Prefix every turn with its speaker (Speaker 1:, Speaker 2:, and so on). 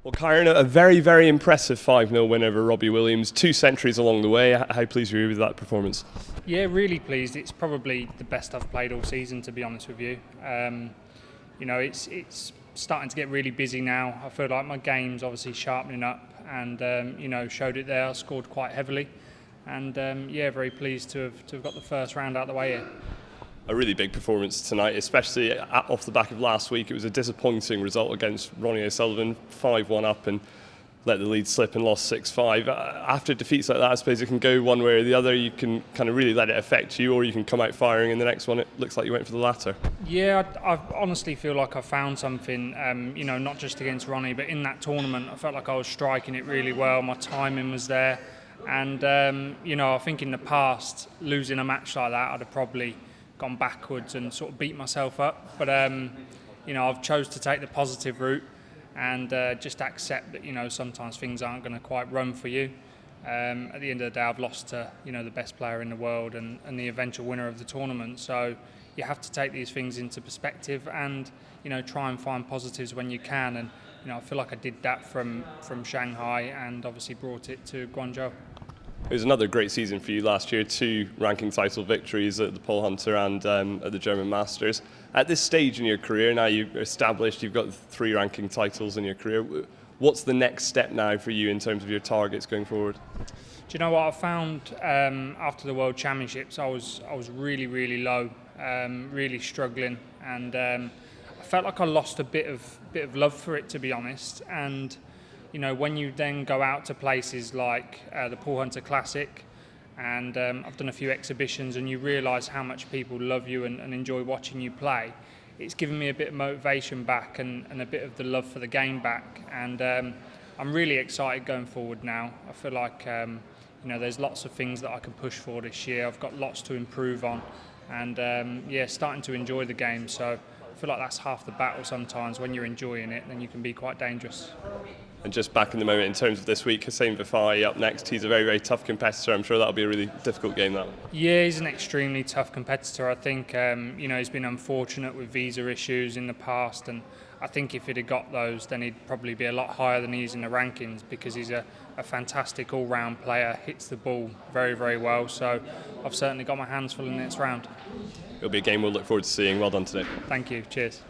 Speaker 1: Well, Kyron, a very, very impressive 5-0 win over Robbie Williams. 2 centuries along the way. How pleased were you with that performance?
Speaker 2: Yeah, really pleased. It's probably the best I've played all season, to be honest with you. It's starting to get really busy now. I feel like my game's obviously sharpening up and, showed it there. I scored quite heavily. And, very pleased to have got the first round out of the way here.
Speaker 1: A really big performance tonight, especially off the back of last week. It was a disappointing result against Ronnie O'Sullivan, 5-1 up and let the lead slip and lost 6-5. After defeats like that, I suppose it can go one way or the other. You can kind of really let it affect you, or you can come out firing in the next one. It looks like you went for the latter.
Speaker 2: Yeah, I honestly feel like I found something, not just against Ronnie, but in that tournament. I felt like I was striking it really well. My timing was there. And, I think in the past, losing a match like that, I'd have probably gone backwards and sort of beat myself up. But, I've chose to take the positive route and just accept that, sometimes things aren't going to quite run for you. At the end of the day, I've lost to, the best player in the world and the eventual winner of the tournament. So you have to take these things into perspective and, try and find positives when you can. And, I feel like I did that from Shanghai and obviously brought it to Guangzhou.
Speaker 1: It was another great season for you last year, 2 ranking title victories at the Pole Hunter and at the German Masters. At this stage in your career, now you're established, you've got 3 ranking titles in your career. What's the next step now for you in terms of your targets going forward?
Speaker 2: Do you know what I found after the World Championships? I was really, really low, really struggling, and I felt like I lost a bit of love for it, to be honest. And when you then go out to places like the Pole Hunter Classic, and I've done a few exhibitions, and you realise how much people love you and enjoy watching you play, it's given me a bit of motivation back and a bit of the love for the game back. And I'm really excited going forward now. I feel like there's lots of things that I can push for this year. I've got lots to improve on, and starting to enjoy the game. So I feel like that's half the battle sometimes. When you're enjoying it, then you can be quite dangerous.
Speaker 1: And just back in the moment in terms of this week, Hussein Vifai up next. He's a very, very tough competitor. I'm sure that'll be a really difficult game, that one.
Speaker 2: Yeah, he's an extremely tough competitor. I think, he's been unfortunate with visa issues in the past, and I think if he'd have got those, then he'd probably be a lot higher than he is in the rankings, because he's a fantastic all-round player, hits the ball very, very well. So I've certainly got my hands full in the next round.
Speaker 1: It'll be a game we'll look forward to seeing. Well done today.
Speaker 2: Thank you. Cheers.